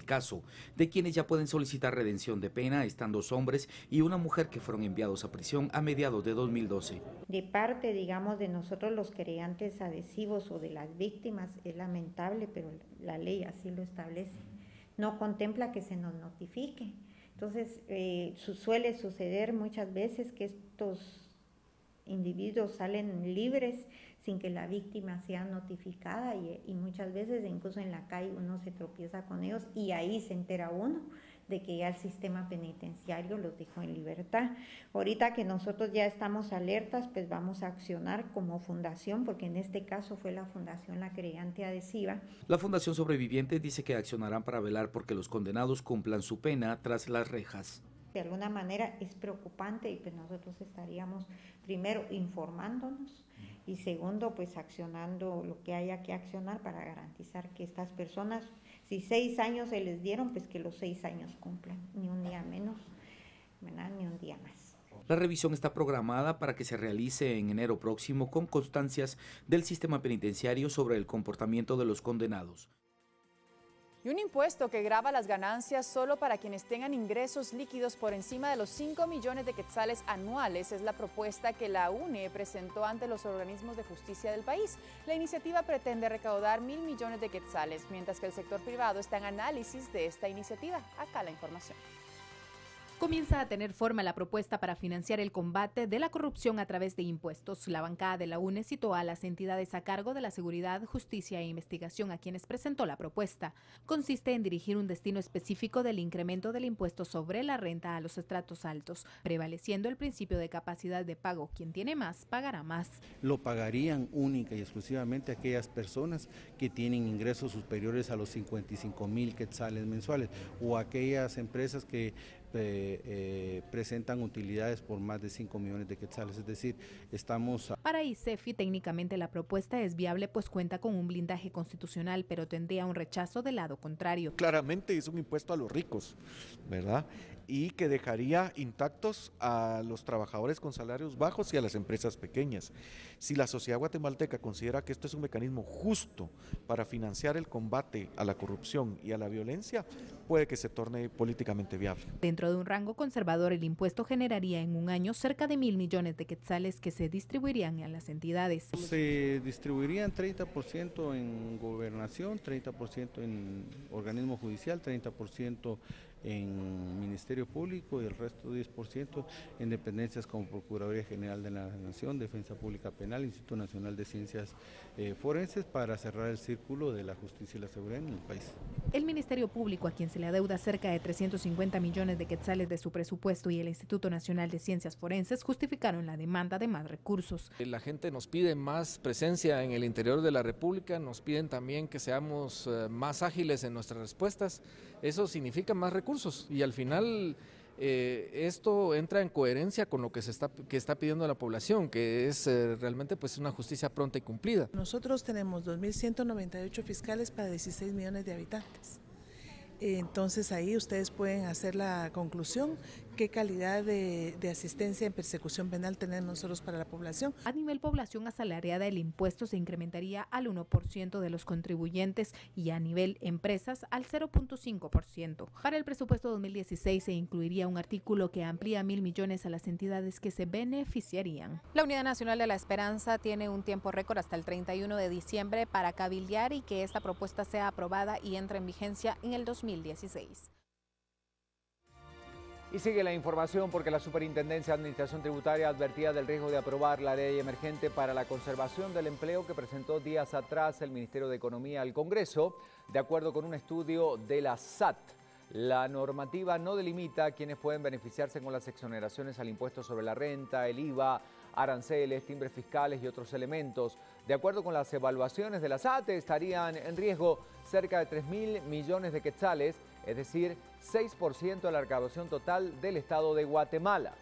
el caso. De quienes ya pueden solicitar redención de pena están 2 hombres y una mujer que fueron enviados a prisión a mediados de 2012. De parte, digamos, de nosotros los querellantes adhesivos o de las víctimas es lamentable, pero la ley así lo establece. No contempla que se nos notifique. Entonces, suele suceder muchas veces que estos individuos salen libres sin que la víctima sea notificada y muchas veces incluso en la calle uno se tropieza con ellos y ahí se entera uno de que ya el sistema penitenciario los dejó en libertad. Ahorita que nosotros ya estamos alertas, pues vamos a accionar como fundación, porque en este caso fue la fundación la querellante adhesiva. La Fundación Sobrevivientes dice que accionarán para velar porque los condenados cumplan su pena tras las rejas. De alguna manera es preocupante y pues nosotros estaríamos primero informándonos y segundo pues accionando lo que haya que accionar para garantizar que estas personas, si 6 años se les dieron, pues que los 6 años cumplan, ni un día menos, ¿verdad? Ni un día más. La revisión está programada para que se realice en enero próximo con constancias del sistema penitenciario sobre el comportamiento de los condenados. Y un impuesto que grava las ganancias solo para quienes tengan ingresos líquidos por encima de los 5 millones de quetzales anuales es la propuesta que la UNE presentó ante los organismos de justicia del país. La iniciativa pretende recaudar 1.000 millones de quetzales, mientras que el sector privado está en análisis de esta iniciativa. Acá la información. Comienza a tener forma la propuesta para financiar el combate de la corrupción a través de impuestos. La bancada de la UNE citó a las entidades a cargo de la seguridad, justicia e investigación a quienes presentó la propuesta. Consiste en dirigir un destino específico del incremento del impuesto sobre la renta a los estratos altos, prevaleciendo el principio de capacidad de pago. Quien tiene más, pagará más. Lo pagarían única y exclusivamente aquellas personas que tienen ingresos superiores a los 55,000 quetzales mensuales o aquellas empresas que presentan utilidades por más de 5 millones de quetzales, es decir, Para ICEFI, técnicamente la propuesta es viable pues cuenta con un blindaje constitucional, pero tendría un rechazo del lado contrario. Claramente es un impuesto a los ricos, ¿verdad? Y que dejaría intactos a los trabajadores con salarios bajos y a las empresas pequeñas. Si la sociedad guatemalteca considera que esto es un mecanismo justo para financiar el combate a la corrupción y a la violencia, puede que se torne políticamente viable. Dentro de un rango conservador, el impuesto generaría en un año cerca de 1.000 millones de quetzales que se distribuirían a las entidades. Se distribuirían 30% en gobernación, 30% en organismo judicial, 30% en Ministerio Público y el resto 10% en dependencias como Procuraduría General de la Nación, Defensa Pública Penal, Instituto Nacional de Ciencias Forenses, para cerrar el círculo de la justicia y la seguridad en el país. El Ministerio Público, a quien se le adeuda cerca de 350 millones de quetzales de su presupuesto, y el Instituto Nacional de Ciencias Forenses justificaron la demanda de más recursos. La gente nos pide más presencia en el interior de la República, nos piden también que seamos más ágiles en nuestras respuestas. Eso significa más recursos y al final esto entra en coherencia con lo que está pidiendo la población, que es realmente pues una justicia pronta y cumplida. Nosotros tenemos 2.198 fiscales para 16 millones de habitantes. Entonces ahí ustedes pueden hacer la conclusión qué calidad de asistencia en persecución penal tenemos nosotros para la población. A nivel población asalariada, el impuesto se incrementaría al 1% de los contribuyentes y a nivel empresas al 0.5%. Para el presupuesto 2016 se incluiría un artículo que amplía 1.000 millones a las entidades que se beneficiarían. La Unidad Nacional de la Esperanza tiene un tiempo récord hasta el 31 de diciembre para cabildear y que esta propuesta sea aprobada y entre en vigencia en el 2016. Y sigue la información porque la Superintendencia de Administración Tributaria advertía del riesgo de aprobar la ley emergente para la conservación del empleo que presentó días atrás el Ministerio de Economía al Congreso. De acuerdo con un estudio de la SAT, la normativa no delimita quiénes pueden beneficiarse con las exoneraciones al impuesto sobre la renta, el IVA, aranceles, timbres fiscales y otros elementos. De acuerdo con las evaluaciones de la SAT, estarían en riesgo cerca de 3.000 millones de quetzales, es decir, 6% de la recaudación total del Estado de Guatemala.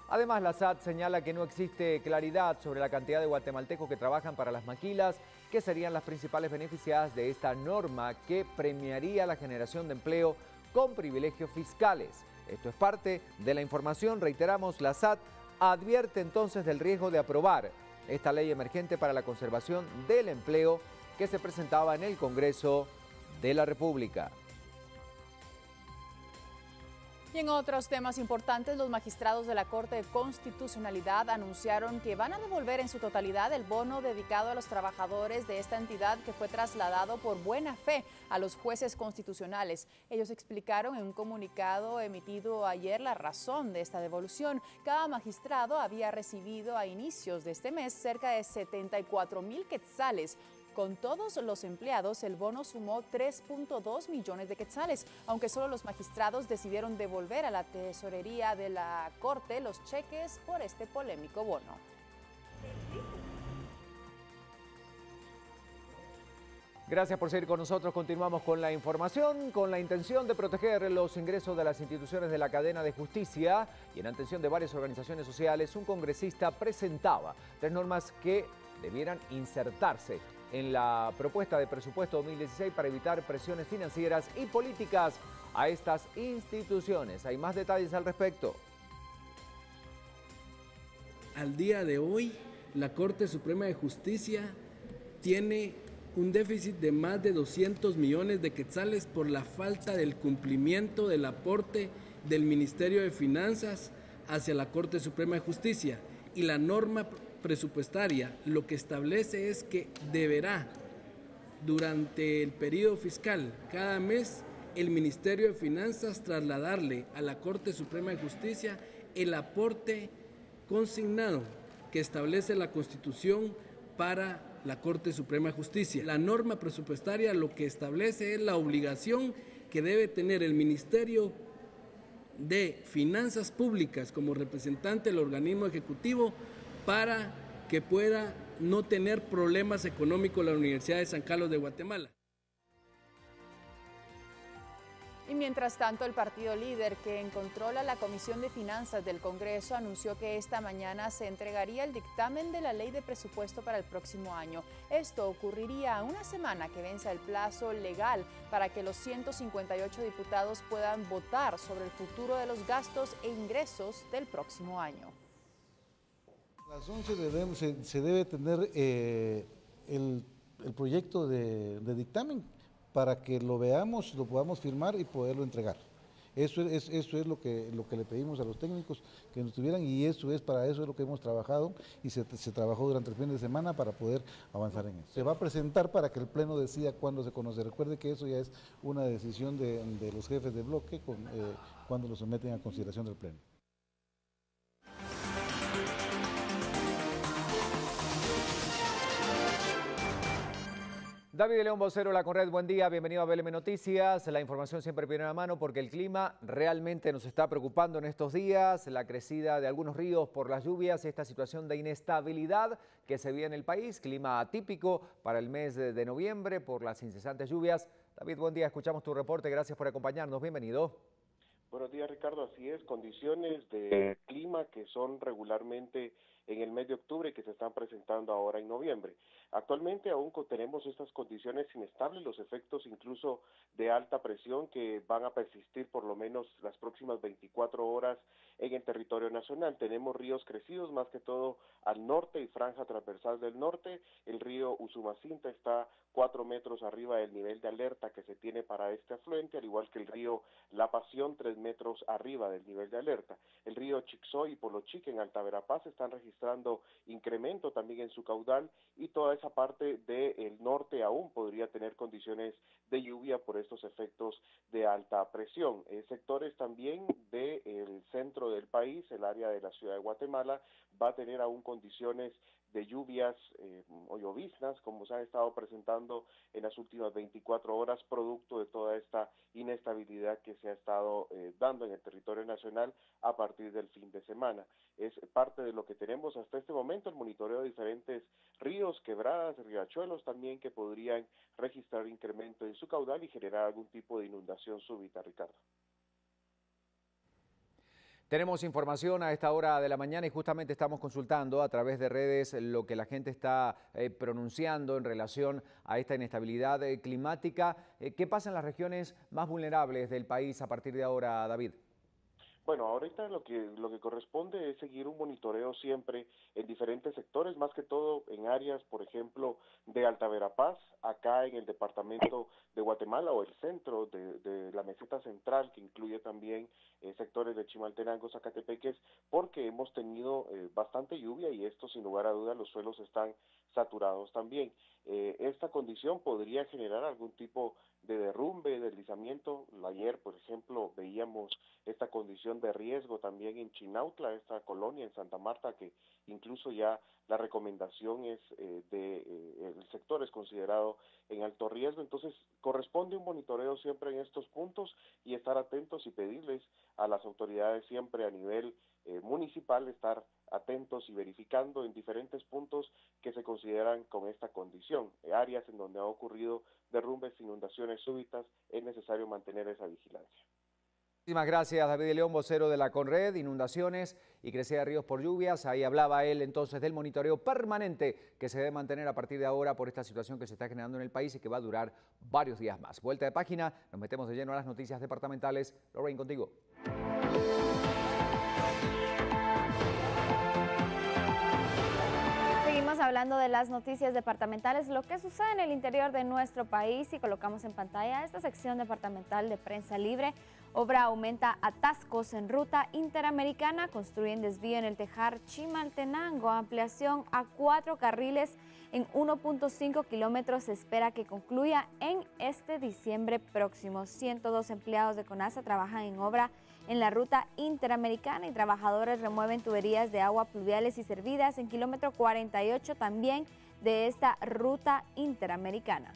Además, la SAT señala que no existe claridad sobre la cantidad de guatemaltecos que trabajan para las maquilas, que serían las principales beneficiadas de esta norma que premiaría la generación de empleo con privilegios fiscales. Esto es parte de la información. Reiteramos, la SAT advierte entonces del riesgo de aprobar esta ley emergente para la conservación del empleo que se presentaba en el Congreso de la República. Y en otros temas importantes, los magistrados de la Corte de Constitucionalidad anunciaron que van a devolver en su totalidad el bono dedicado a los trabajadores de esta entidad que fue trasladado por buena fe a los jueces constitucionales. Ellos explicaron en un comunicado emitido ayer la razón de esta devolución. Cada magistrado había recibido a inicios de este mes cerca de 74,000 quetzales. Con todos los empleados, el bono sumó 3.2 millones de quetzales, aunque solo los magistrados decidieron devolver a la tesorería de la Corte los cheques por este polémico bono. Gracias por seguir con nosotros. Continuamos con la información. Con la intención de proteger los ingresos de las instituciones de la cadena de justicia y en atención de varias organizaciones sociales, un congresista presentaba 3 normas que debieran insertarse en la propuesta de presupuesto 2016 para evitar presiones financieras y políticas a estas instituciones. Hay más detalles al respecto. Al día de hoy, la Corte Suprema de Justicia tiene un déficit de más de 200 millones de quetzales por la falta del cumplimiento del aporte del Ministerio de Finanzas hacia la Corte Suprema de Justicia. Y la norma presupuestaria lo que establece es que deberá, durante el periodo fiscal, cada mes, el Ministerio de Finanzas trasladarle a la Corte Suprema de Justicia el aporte consignado que establece la Constitución para la Corte Suprema de Justicia. La norma presupuestaria lo que establece es la obligación que debe tener el Ministerio de Finanzas Públicas como representante del organismo ejecutivo para que pueda no tener problemas económicos la Universidad de San Carlos de Guatemala. Y mientras tanto, el partido líder que controla la Comisión de Finanzas del Congreso anunció que esta mañana se entregaría el dictamen de la ley de presupuesto para el próximo año. Esto ocurriría a una semana que venza el plazo legal para que los 158 diputados puedan votar sobre el futuro de los gastos e ingresos del próximo año. A las 11 se debe tener el proyecto de dictamen para que lo veamos, lo podamos firmar y poderlo entregar. Eso es lo que le pedimos a los técnicos que nos tuvieran, y eso es lo que hemos trabajado y se trabajó durante el fin de semana para poder avanzar en eso. Se va a presentar para que el Pleno decida cuándo se conoce. Recuerde que eso ya es una decisión de los jefes de bloque cuando lo someten a consideración del Pleno. David León, vocero de la Conred, buen día, bienvenido a BLM Noticias. La información siempre primera mano porque el clima realmente nos está preocupando en estos días. La crecida de algunos ríos por las lluvias y esta situación de inestabilidad que se vive en el país. Clima atípico para el mes de noviembre por las incesantes lluvias. David, buen día, escuchamos tu reporte, gracias por acompañarnos, bienvenido. Buenos días, Ricardo, así es, condiciones de clima que son regularmente en el mes de octubre y que se están presentando ahora en noviembre. Actualmente aún tenemos estas condiciones inestables, los efectos incluso de alta presión que van a persistir por lo menos las próximas 24 horas en el territorio nacional. Tenemos ríos crecidos, más que todo al norte y franja transversal del norte. El río Usumacinta está 4 metros arriba del nivel de alerta que se tiene para este afluente, al igual que el río La Pasión, 3 metros arriba del nivel de alerta. El río Chixó y Polochique en Alta Verapaz están registrando incremento también en su caudal, y toda esa parte del norte aún podría tener condiciones de lluvia por estos efectos de alta presión. Sectores también del centro del país, el área de la ciudad de Guatemala, va a tener aún condiciones de lluvias o lloviznas, como se han estado presentando en las últimas 24 horas, producto de toda esta inestabilidad que se ha estado dando en el territorio nacional a partir del fin de semana. Es parte de lo que tenemos hasta este momento, el monitoreo de diferentes ríos, quebradas, riachuelos también que podrían registrar incremento en su caudal y generar algún tipo de inundación súbita, Ricardo. Tenemos información a esta hora de la mañana y justamente estamos consultando a través de redes lo que la gente está pronunciando en relación a esta inestabilidad climática. ¿Qué pasa en las regiones más vulnerables del país a partir de ahora, David? Bueno, ahorita lo que corresponde es seguir un monitoreo siempre en diferentes sectores, más que todo en áreas, por ejemplo, de Alta Verapaz, acá en el departamento de Guatemala o el centro de la meseta central, que incluye también sectores de Chimaltenango, Zacatepeques, porque hemos tenido bastante lluvia y esto, sin lugar a dudas, los suelos están saturados también. Esta condición podría generar algún tipo de derrumbe, deslizamiento. Ayer, por ejemplo, veíamos esta condición de riesgo también en Chinautla, esta colonia en Santa Marta, que incluso ya la recomendación es el sector es considerado en alto riesgo. Entonces, corresponde un monitoreo siempre en estos puntos y estar atentos y pedirles a las autoridades siempre a nivel municipal estar atentos y verificando en diferentes puntos que se consideran con esta condición. Áreas en donde ha ocurrido derrumbes, inundaciones súbitas, es necesario mantener esa vigilancia. Muchísimas gracias, David León, vocero de la Conred, inundaciones y crecida de ríos por lluvias. Ahí hablaba él entonces del monitoreo permanente que se debe mantener a partir de ahora por esta situación que se está generando en el país y que va a durar varios días más. Vuelta de página, nos metemos de lleno a las noticias departamentales. Lorraine, contigo. Hablando de las noticias departamentales, lo que sucede en el interior de nuestro país, y colocamos en pantalla esta sección departamental de Prensa Libre. Obra aumenta atascos en ruta interamericana, construyen desvío en el Tejar Chimaltenango, ampliación a 4 carriles en 1.5 kilómetros, se espera que concluya en este diciembre próximo. 102 empleados de CONASA trabajan en obra en la ruta interamericana y trabajadores remueven tuberías de agua pluviales y servidas en kilómetro 48 también de esta ruta interamericana.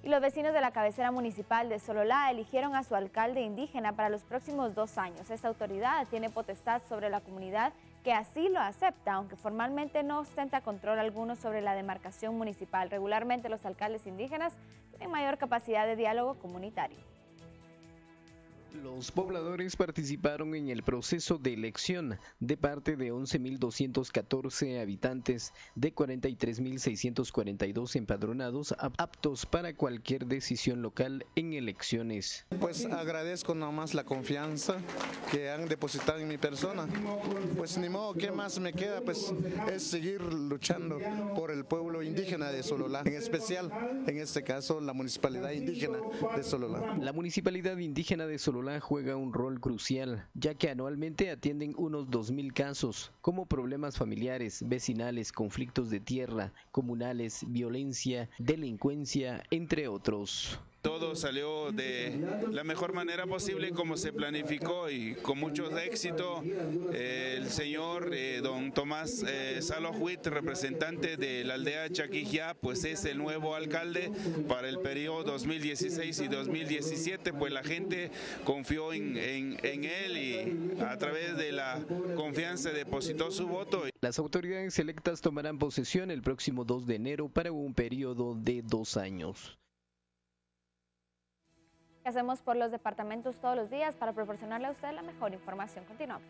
Y los vecinos de la cabecera municipal de Sololá eligieron a su alcalde indígena para los próximos 2 años. Esta autoridad tiene potestad sobre la comunidad que así lo acepta, aunque formalmente no ostenta control alguno sobre la demarcación municipal. Regularmente los alcaldes indígenas tienen mayor capacidad de diálogo comunitario. Los pobladores participaron en el proceso de elección de parte de 11.214 habitantes de 43.642 empadronados aptos para cualquier decisión local en elecciones. Pues agradezco nomás la confianza que han depositado en mi persona. Pues ni modo, ¿qué más me queda? Pues es seguir luchando por el pueblo indígena de Sololá, en especial, en este caso, la municipalidad indígena de Sololá. La municipalidad indígena de Sololá juega un rol crucial, ya que anualmente atienden unos 2.000 casos, como problemas familiares, vecinales, conflictos de tierra, comunales, violencia, delincuencia, entre otros. Todo salió de la mejor manera posible como se planificó y con mucho éxito. El señor don Tomás Salohuit, representante de la aldea Chaquijá, pues es el nuevo alcalde para el periodo 2016 y 2017, pues la gente confió en él y a través de la confianza depositó su voto. Las autoridades electas tomarán posesión el próximo 2 de enero para un periodo de 2 años. Hacemos por los departamentos todos los días para proporcionarle a usted la mejor información. Continuamos.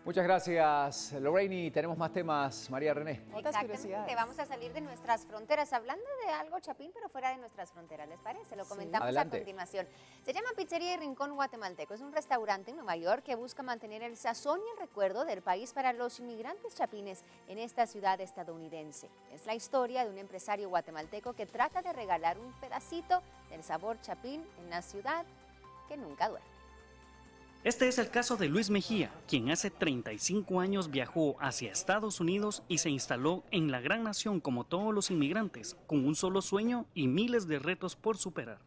Muchas gracias, Lorraine. Tenemos más temas, María René. Exactamente, vamos a salir de nuestras fronteras, hablando de algo, Chapín, pero fuera de nuestras fronteras, ¿les parece? Lo comentamos Adelante. A continuación. Se llama Pizzería y Rincón Guatemalteco. Es un restaurante en Nueva York que busca mantener el sazón y el recuerdo del país para los inmigrantes chapines en esta ciudad estadounidense. Es la historia de un empresario guatemalteco que trata de regalar un pedacito del sabor chapín en la ciudad que nunca duerme. Este es el caso de Luis Mejía, quien hace 35 años viajó hacia Estados Unidos y se instaló en la gran nación como todos los inmigrantes, con un solo sueño y miles de retos por superar.